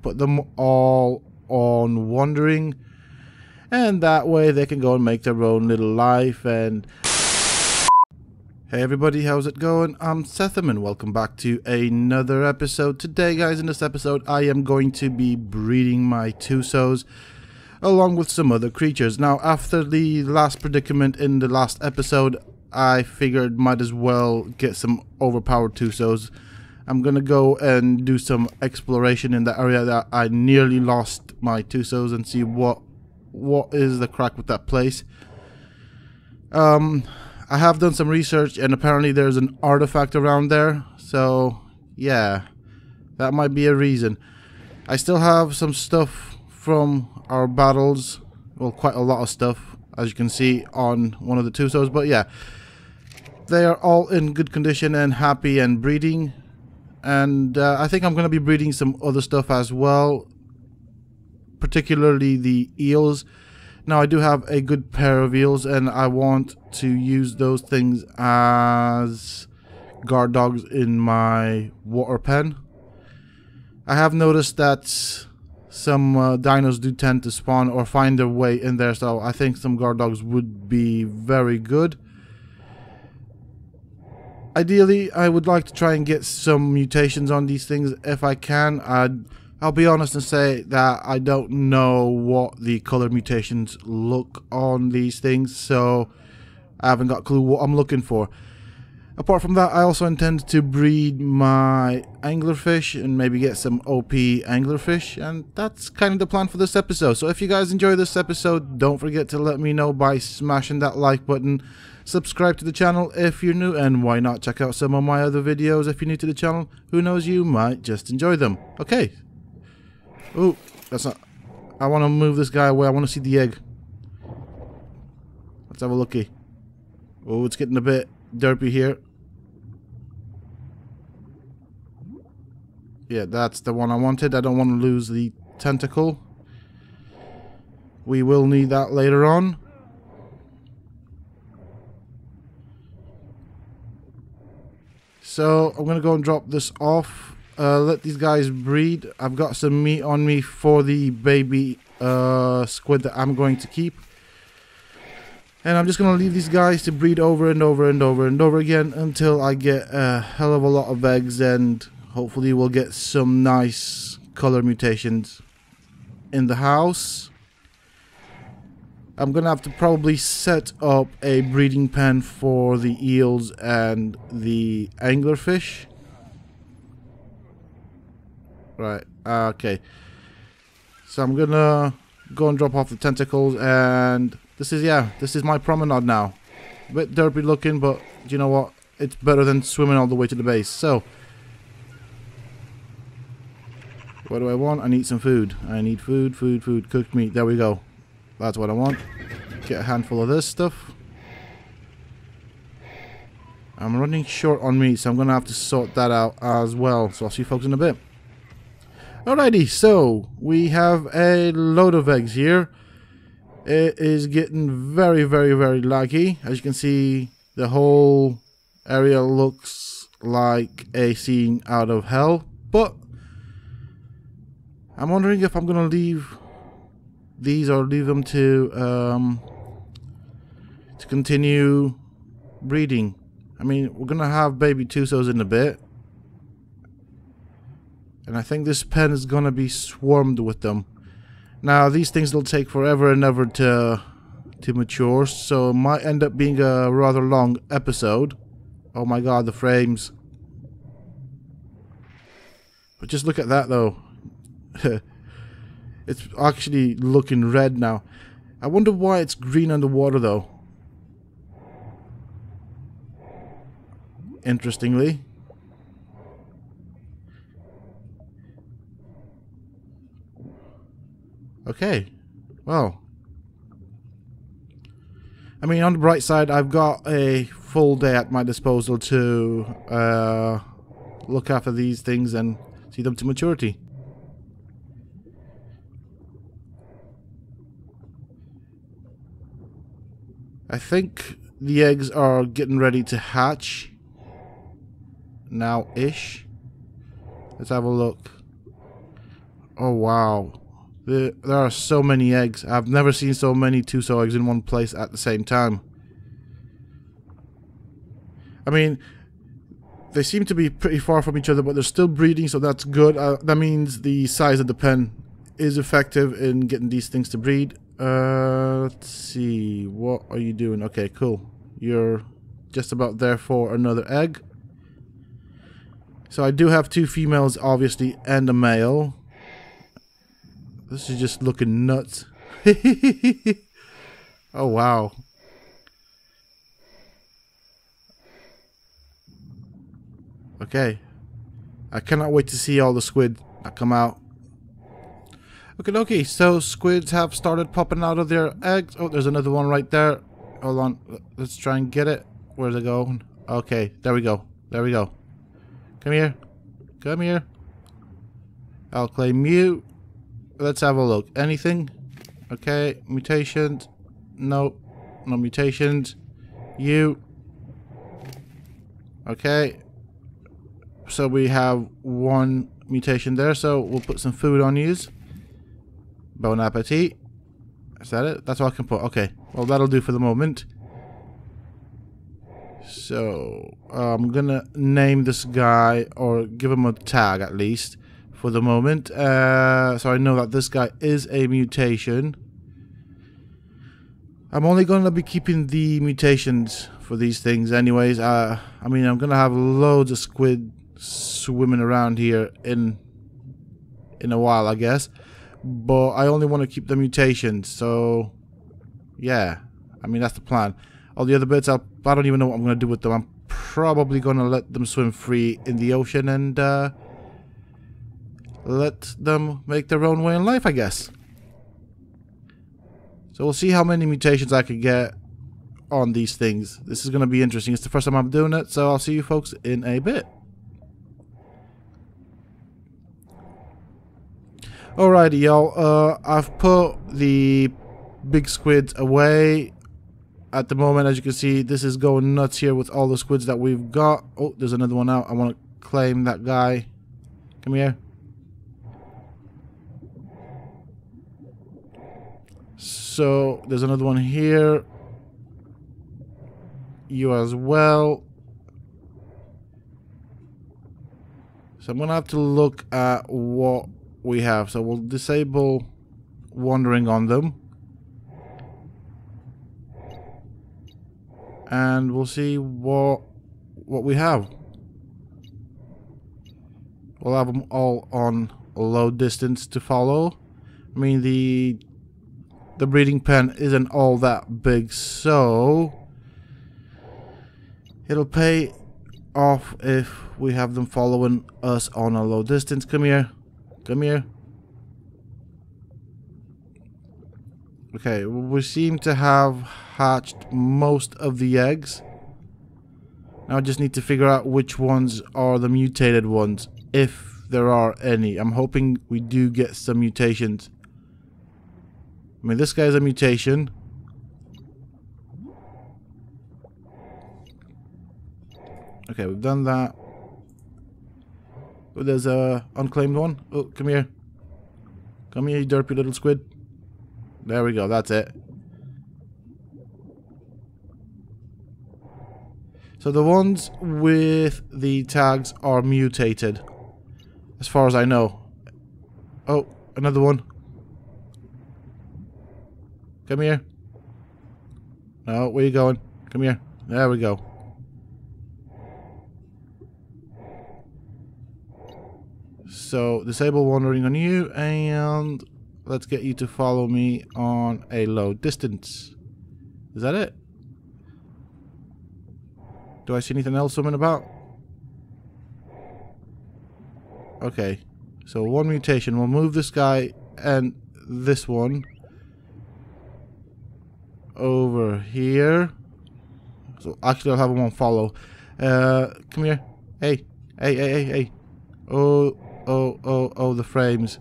put them all on wandering, and that way they can go and make their own little life. And hey everybody, how's it going? I'm Seththopia and welcome back to another episode. Today guys, in this episode I am going to be breeding my Tusos along with some other creatures. Now after the last predicament in the last episode, I figured might as well get some overpowered Tusos. I'm gonna go and do some exploration in the area that I nearly lost my Tusos and see what is the crack with that place. I have done some research and apparently there's an artifact around there, so yeah, that might be a reason. I still have some stuff from our battles, well, quite a lot of stuff as you can see on one of the Tusos, but yeah, they are all in good condition and happy and breeding. And I think I'm going to be breeding some other stuff as well, particularly the eels. Now I do have a good pair of eels and I want to use those things as guard dogs in my water pen. I have noticed that some dinos do tend to spawn or find their way in there, so I think some guard dogs would be very good. Ideally, I would like to try and get some mutations on these things if I can. I'll be honest and say that I don't know what the color mutations look on these things, so I haven't got a clue what I'm looking for. Apart from that, I also intend to breed my anglerfish and maybe get some OP anglerfish, and that's kind of the plan for this episode. So if you guys enjoy this episode, don't forget to let me know by smashing that like button. Subscribe to the channel if you're new, and why not check out some of my other videos if you're new to the channel. Who knows, you might just enjoy them. Okay. Ooh, that's not... I want to move this guy away. I want to see the egg. Let's have a looky. Oh, it's getting a bit derpy here. Yeah, that's the one I wanted. I don't want to lose the tentacle. We will need that later on. So I'm going to go and drop this off, let these guys breed. I've got some meat on me for the baby squid that I'm going to keep. And I'm just going to leave these guys to breed over and over and over and over again until I get a hell of a lot of eggs, and hopefully we'll get some nice color mutations in the house. I'm gonna have to probably set up a breeding pen for the eels and the anglerfish. Right, okay. So I'm gonna go and drop off the tentacles, and this is my promenade now. A bit derpy looking, but you know what? It's better than swimming all the way to the base. So, what do I want? I need some food. I need food, cooked meat. There we go. That's what I want. Get a handful of this stuff. I'm running short on meat, so I'm going to have to sort that out as well. So I'll see you folks in a bit. Alrighty, so we have a load of eggs here. It is getting very, very, very laggy. As you can see, the whole area looks like a scene out of hell. But I'm wondering if I'm going to leave these or leave them to continue breeding. I mean, we're gonna have baby Tusos in a bit, and I think this pen is gonna be swarmed with them. Now these things will take forever and ever to mature, so it might end up being a rather long episode. Oh my god, the frames. But just look at that though. It's actually looking red now. I wonder why it's green underwater though. Interestingly. Okay. Well. I mean, on the bright side, I've got a full day at my disposal to look after these things and see them to maturity. I think the eggs are getting ready to hatch now-ish. Let's have a look. Oh wow. There are so many eggs. I've never seen so many Tuso eggs in one place at the same time. I mean, they seem to be pretty far from each other, but they're still breeding, so that's good. That means the size of the pen is effective in getting these things to breed. Let's see. What are you doing? Okay, cool. You're just about there for another egg. So I do have 2 females, obviously, and a male. This is just looking nuts. Oh, wow. Okay. I cannot wait to see all the squid that come out. Okay, so squids have started popping out of their eggs. Oh, there's another one right there. Hold on. Let's try and get it. Where's it going? Okay, there we go. There we go. Come here. Come here. I'll claim you. Let's have a look. Anything? Okay, mutations. Nope. No mutations. You. Okay. So we have 1 mutation there, so we'll put some food on yous. Bon appetit. Is that it? That's all I can put. Okay. Well, that'll do for the moment. So, I'm gonna name this guy, or give him a tag at least, for the moment. So I know that this guy is a mutation. I'm only gonna be keeping the mutations for these things anyways. I mean, I'm gonna have loads of squid swimming around here in a while, I guess. But I only want to keep the mutations, so yeah. I mean, that's the plan. All the other bits, I don't even know what I'm going to do with them. I'm probably going to let them swim free in the ocean and let them make their own way in life, I guess. So we'll see how many mutations I can get on these things. This is going to be interesting. It's the first time I'm doing it, so I'll see you folks in a bit. Alrighty, y'all. I've put the big squids away. At the moment, as you can see, this is going nuts here with all the squids that we've got. Oh, there's another one out. I want to claim that guy. Come here. So, there's another one here. You as well. So, I'm going to have to look at what we have. So, we'll disable wandering on them. And we'll see what we have. We'll have them all on a low distance to follow. I mean, the breeding pen isn't all that big, so it'll pay off if we have them following us on a low distance. Come here. Come here. Okay, we seem to have hatched most of the eggs. Now I just need to figure out which ones are the mutated ones, if there are any. I'm hoping we do get some mutations. I mean, this guy's a mutation. Okay, we've done that. Oh, there's a unclaimed one. Oh, come here. Come here, you derpy little squid. There we go, that's it. So the ones with the tags are mutated, as far as I know. Oh, another one. Come here. No, where you going? Come here. There we go. So, disable wandering on you, and let's get you to follow me on a low distance. Is that it? Do I see anything else swimming about? Okay. So one mutation. We'll move this guy and this one over here. So actually I'll have him on follow. Come here. Hey. Hey, hey, hey, hey. Oh, the frames.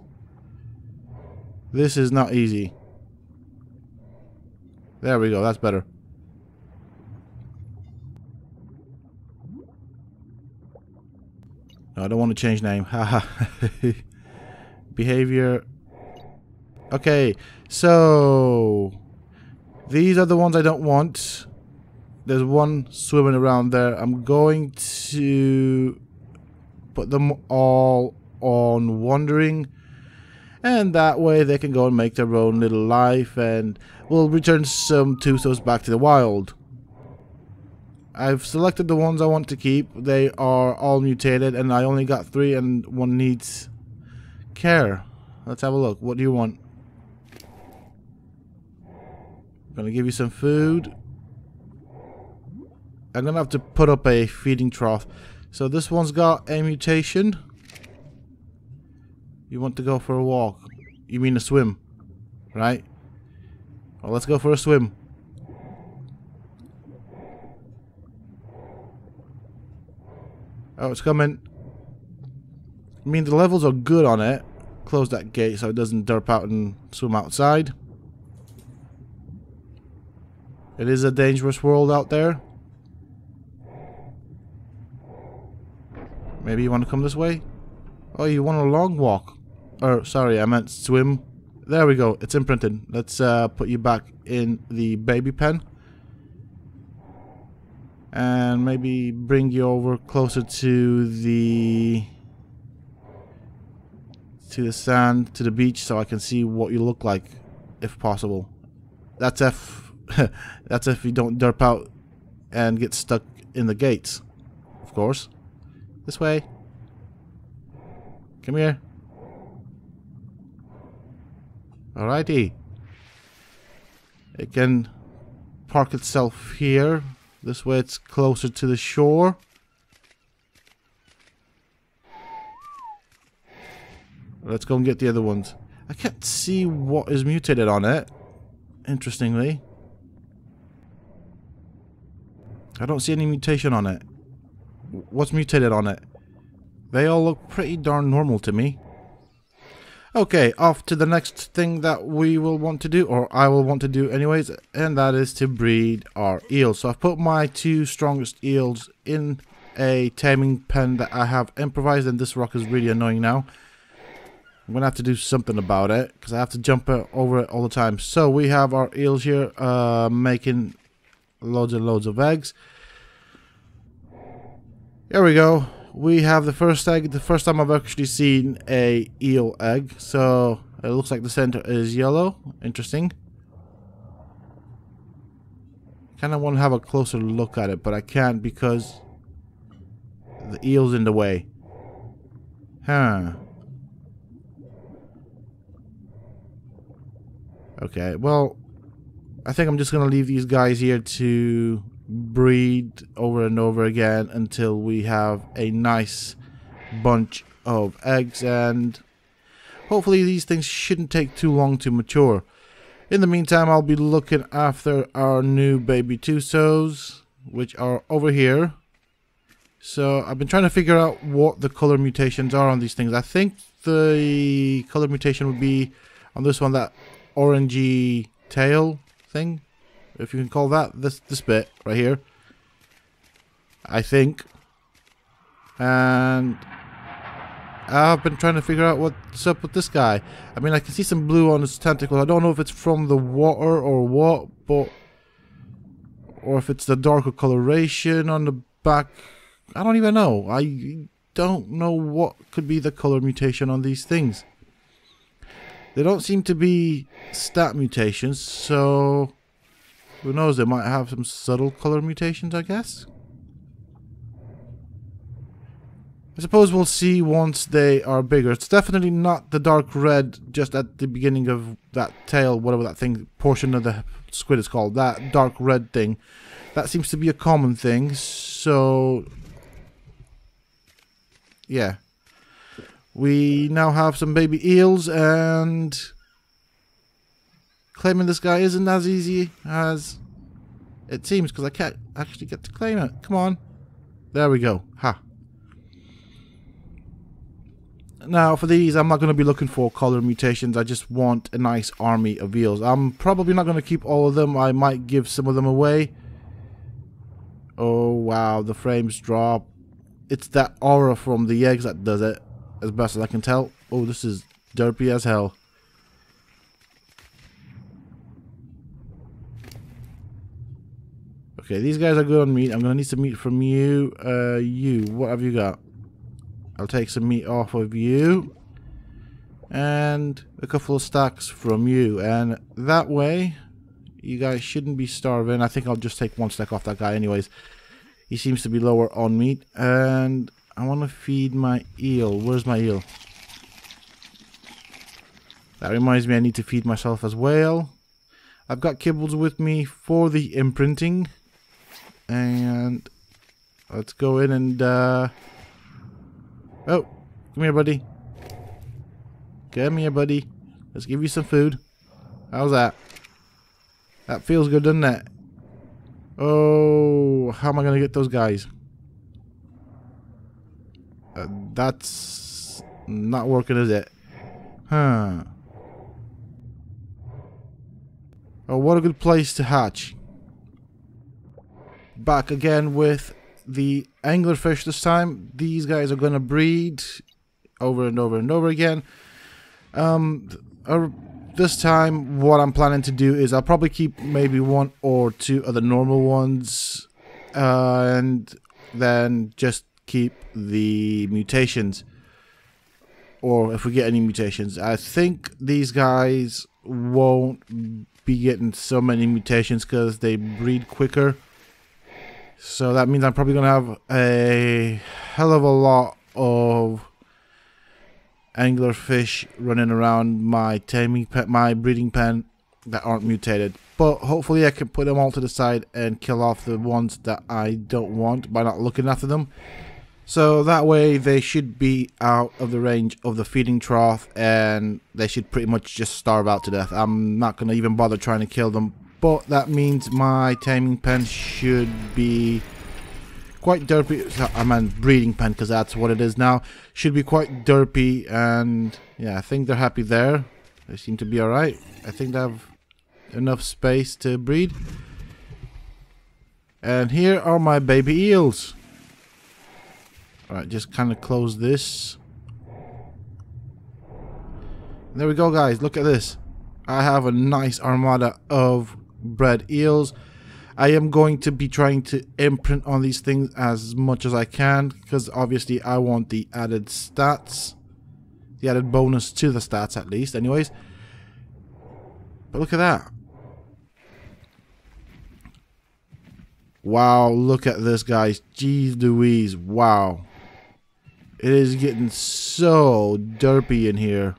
This is not easy. There we go, that's better. No, I don't want to change name. Haha. Behavior. Okay, so these are the ones I don't want. There's one swimming around there. I'm going to put them all on wandering, and that way they can go and make their own little life, and we'll return some Tusoteuthis back to the wild. I've selected the ones I want to keep. They are all mutated, and I only got 3, and one needs care. Let's have a look. What do you want? I'm gonna give you some food. I'm gonna have to put up a feeding trough. So this one's got a mutation. You want to go for a walk? You mean a swim, right? Well, let's go for a swim. Oh, it's coming. I mean, the levels are good on it. Close that gate so it doesn't derp out and swim outside. It is a dangerous world out there. Maybe you want to come this way? Oh, you want a long walk. Or, sorry, I meant swim. There we go. It's imprinted. Let's put you back in the baby pen. And maybe bring you over closer to the sand, to the beach, so I can see what you look like, if possible. That's if that's if you don't derp out and get stuck in the gates, of course. This way. Come here. Alrighty. It can park itself here. This way it's closer to the shore. Let's go and get the other ones. I can't see what is mutated on it, interestingly. I don't see any mutation on it. What's mutated on it? They all look pretty darn normal to me. Okay, off to the next thing that we will want to do, or I will want to do anyways, and that is to breed our eels. So I've put my 2 strongest eels in a taming pen that I have improvised, and this rock is really annoying now. I'm going to have to do something about it, because I have to jump over it all the time. So we have our eels here making loads and loads of eggs. Here we go. We have the first egg, the first time I've actually seen a eel egg. So it looks like the center is yellow. Interesting. Kind of want to have a closer look at it, but I can't because the eel's in the way. Huh. Okay, well, I think I'm just going to leave these guys here to breed over and over again until we have a nice bunch of eggs, and hopefully these things shouldn't take too long to mature. In the meantime, I'll be looking after our new baby Tusoteuthis, which are over here. So I've been trying to figure out what the color mutations are on these things. I think the color mutation would be on this one, that orangey tail thing, if you can call that, this bit right here, I think. And I've been trying to figure out what's up with this guy. I mean, I can see some blue on his tentacles. I don't know if it's from the water or what, but or if it's the darker coloration on the back. I don't even know. I don't know what could be the color mutation on these things. They don't seem to be stat mutations, so who knows, they might have some subtle color mutations, I guess. I suppose we'll see once they are bigger. It's definitely not the dark red just at the beginning of that tail, whatever that thing, portion of the squid is called. That dark red thing. That seems to be a common thing, so yeah. We now have some baby eels, and claiming this guy isn't as easy as it seems, because I can't actually get to claim it. Come on. There we go. Ha. Now, for these, I'm not going to be looking for color mutations. I just want a nice army of eels. I'm probably not going to keep all of them. I might give some of them away. Oh, wow. The frames drop. It's that aura from the eggs that does it, as best as I can tell. Oh, this is derpy as hell. Okay, these guys are good on meat. I'm gonna need some meat from you. What have you got? I'll take some meat off of you. And a couple of stacks from you. And that way, you guys shouldn't be starving. I think I'll just take one stack off that guy anyways. He seems to be lower on meat. And I want to feed my eel. Where's my eel? That reminds me I need to feed myself as well. I've got kibbles with me for the imprinting. And let's go in and oh, come here, buddy. Come here, buddy. Let's give you some food. How's that? That feels good, doesn't it? Oh, how am I gonna get those guys? That's not working, is it? Huh. Oh, what a good place to hatch. Back again with the anglerfish this time. These guys are gonna breed over and over and over again. This time what I'm planning to do is I'll probably keep maybe one or two of the normal ones, and then just keep the mutations, or if we get any mutations. I think these guys won't be getting so many mutations because they breed quicker. So that means I'm probably going to have a hell of a lot of anglerfish running around my taming pen, my breeding pen, that aren't mutated. But hopefully I can put them all to the side and kill off the ones that I don't want by not looking after them. So that way they should be out of the range of the feeding trough and they should pretty much just starve out to death. I'm not going to even bother trying to kill them. But that means my taming pen should be quite derpy. I meant breeding pen because that's what it is now. Should be quite derpy, and yeah, I think they're happy there. They seem to be alright. I think they have enough space to breed. And here are my baby eels. Alright, just kind of close this. There we go, guys. Look at this. I have a nice armada of bred eels. I am going to be trying to imprint on these things as much as I can, because obviously I want the added stats, the added bonus to the stats at least anyways. But look at that. Wow, look at this, guys. Jeez Louise, wow. It is getting so derpy in here.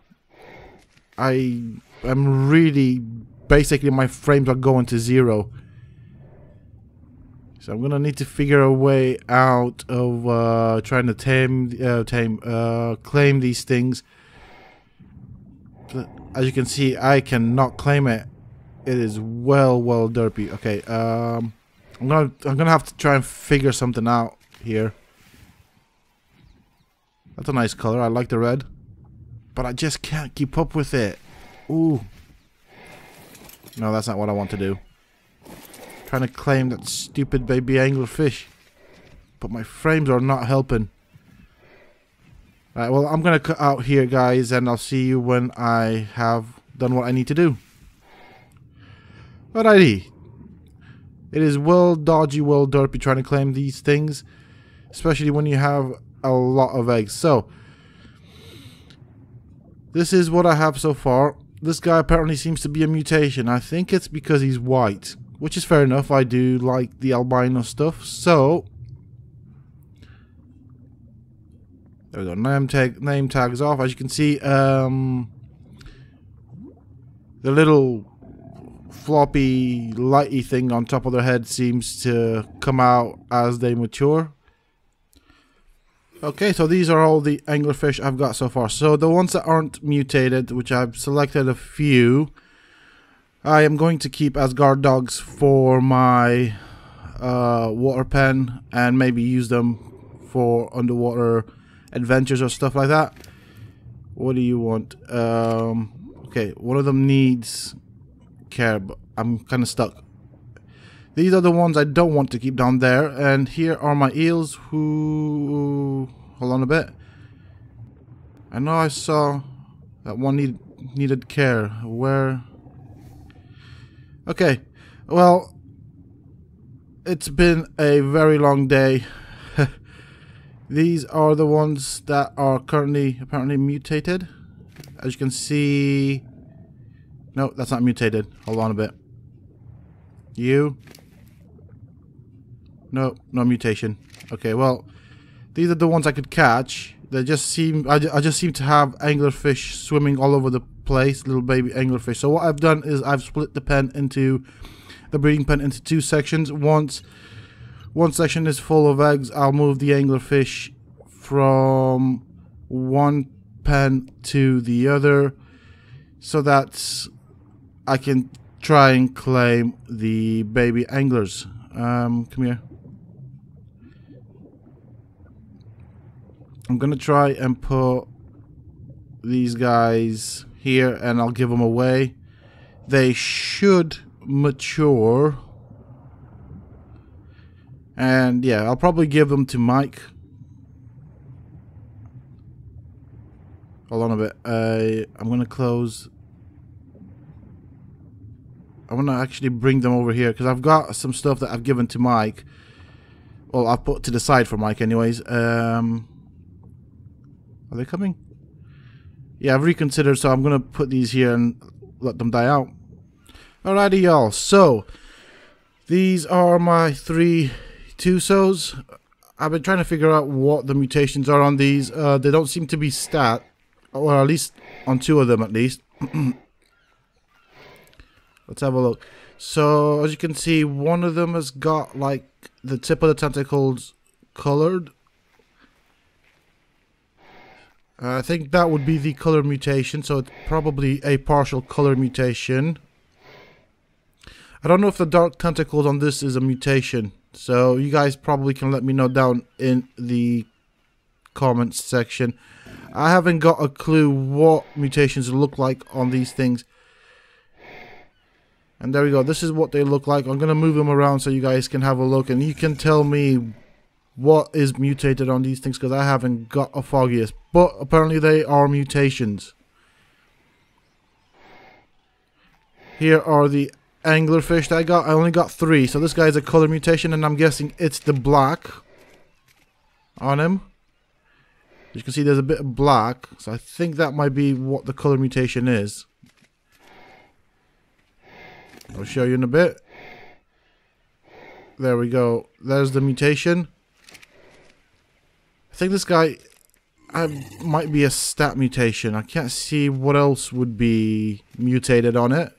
I'm really, basically my frames are going to 0. So I'm gonna need to figure a way out of trying to claim these things. As you can see, I cannot claim it. It is well derpy. Okay, I'm gonna have to try and figure something out here. That's a nice color. I like the red, but I just can't keep up with it. Ooh, no, that's not what I want to do. Trying to claim that stupid baby anglerfish, but my frames are not helping. Alright, well, I'm gonna cut out here, guys, and I'll see you when I have done what I need to do. Alrighty. It is well dodgy, well derpy trying to claim these things, especially when you have a lot of eggs. So this is what I have so far. This guy apparently seems to be a mutation. I think it's because he's white, which is fair enough. I do like the albino stuff. So there we go. Name tag is off. As you can see, the little floppy lighty thing on top of their head seems to come out as they mature. Okay, so these are all the anglerfish I've got so far. So the ones that aren't mutated, which I've selected a few, I am going to keep as guard dogs for my water pen, and maybe use them for underwater adventures or stuff like that. What do you want? Okay, one of them needs care, but I'm kind of stuck. These are the ones I don't want to keep down there, and here are my eels who... Hold on a bit. I know I saw That one needed care. Where? Okay. Well, it's been a very long day. These are the ones that are currently apparently mutated. As you can see... No, that's not mutated. Hold on a bit. You? No, no mutation. Okay, well, these are the ones I could catch. They just seem... I just seem to have anglerfish swimming all over the place. Little baby anglerfish. So what I've done is I've split the pen into... the breeding pen into two sections. Once one section is full of eggs, I'll move the anglerfish from one pen to the other so that I can try and claim the baby anglers. Come here. I'm gonna try and put these guys here and I'll give them away. They should mature, and yeah, I'll probably give them to Mike. Hold on a bit. I'm gonna close. I'm gonna actually bring them over here because I've got some stuff that I've given to Mike. Well, I'll put to the side for Mike anyways. Are they coming? Yeah, I've reconsidered, so I'm gonna put these here and let them die out. Alrighty, y'all. So these are my 3 Tusos. I've been trying to figure out what the mutations are on these. They don't seem to be stat, or at least on 2 of them at least. Let's have a look. So as you can see, one of them has got like the tip of the tentacles colored. I think that would be the color mutation, so it's probably a partial color mutation. I don't know if the dark tentacles on this is a mutation, so you guys probably can let me know down in the comments section. I haven't got a clue what mutations look like on these things. And there we go, this is what they look like. I'm going to move them around so you guys can have a look and you can tell me what is mutated on these things because I haven't got a foggiest. But apparently they are mutations. Here are the anglerfish that I got. I only got 3, so this guy is a color mutation and I'm guessing it's the black on him. As you can see, there's a bit of black, so I think that might be what the color mutation is. I'll show you in a bit. There we go. There's the mutation. I think this guy might be a stat mutation. I can't see what else would be mutated on it.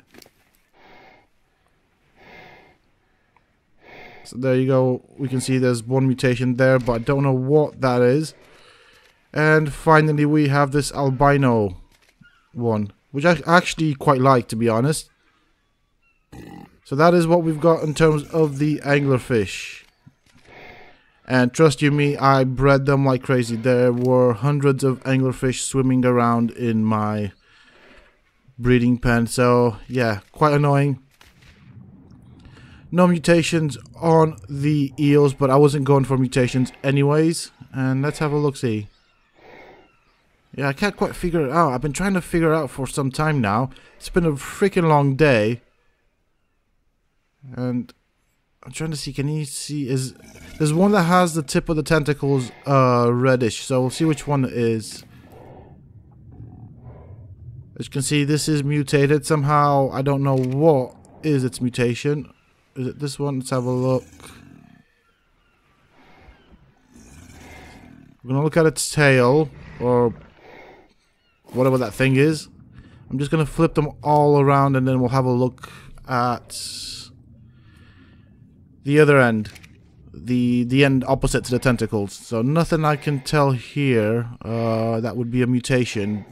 So there you go. We can see there's one mutation there, but I don't know what that is. And finally we have this albino one, which I actually quite like, to be honest. So that is what we've got in terms of the anglerfish. And trust you me, I bred them like crazy. There were hundreds of anglerfish swimming around in my breeding pen. So yeah, quite annoying. No mutations on the eels, but I wasn't going for mutations anyways. And let's have a look-see. Yeah, I can't quite figure it out. I've been trying to figure it out for some time now. It's been a freaking long day. And I'm trying to see, can you see, there's one that has the tip of the tentacles reddish, so we'll see which one it is. As you can see, this is mutated somehow. I don't know what is its mutation. Is it this one? Let's have a look. We're gonna look at its tail, or whatever that thing is. I'm just gonna flip them all around and then we'll have a look at the other end, the end opposite to the tentacles. So nothing I can tell here that would be a mutation.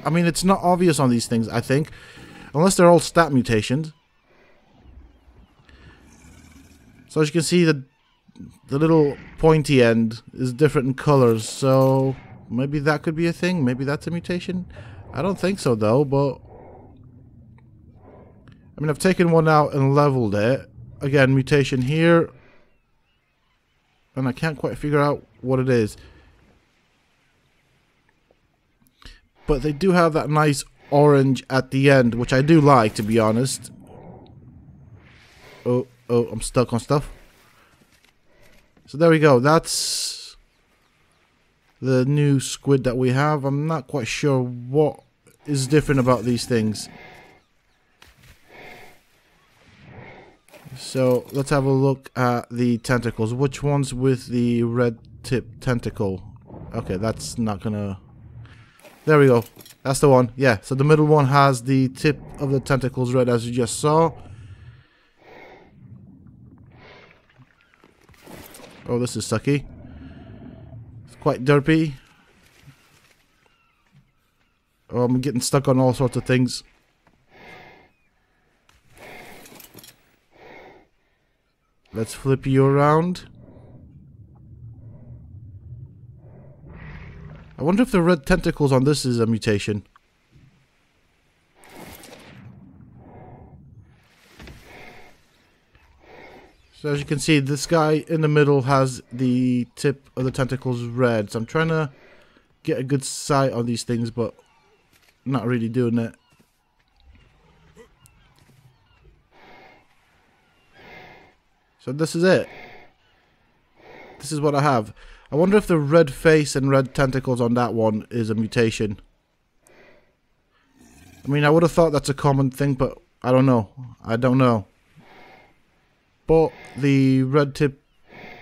I mean, it's not obvious on these things, I think, unless they're all stat mutations. So as you can see, the little pointy end is different in colors, so maybe that could be a thing. Maybe that's a mutation. I don't think so though, but I mean, I've taken one out and leveled it. Again, mutation here. And I can't quite figure out what it is. but they do have that nice orange at the end, which I do like, to be honest. Oh, I'm stuck on stuff. So there we go. That's the new squid that we have. I'm not quite sure what is different about these things. So let's have a look at the tentacles. Which one's with the red tip tentacle? Okay, that's not gonna... There we go. That's the one. Yeah, so the middle one has the tip of the tentacles red, as you just saw. Oh, this is sucky. It's quite derpy. Oh, I'm getting stuck on all sorts of things. Let's flip you around. I wonder if the red tentacles on this is a mutation. So as you can see, this guy in the middle has the tip of the tentacles red. So I'm trying to get a good sight on these things, but not really doing it. So this is it. This is what I have. I wonder if the red face and red tentacles on that one is a mutation. I mean, I would have thought that's a common thing, but I don't know. I don't know. But the red tip,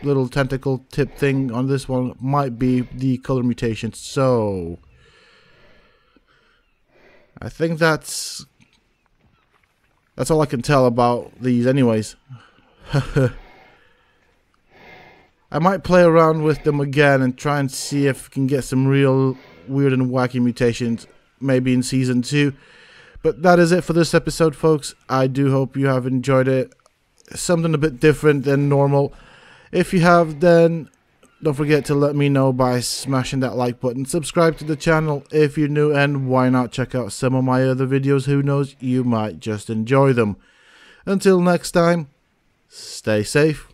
little tentacle tip thing on this one might be the color mutation. So I think that's all I can tell about these anyways. I might play around with them again and try and see if we can get some real weird and wacky mutations, maybe in Season 2. But that is it for this episode, folks. I do hope you have enjoyed it. Something a bit different than normal. If you have, then don't forget to let me know by smashing that like button. Subscribe to the channel if you're new, and why not check out some of my other videos? Who knows, you might just enjoy them. Until next time, stay safe.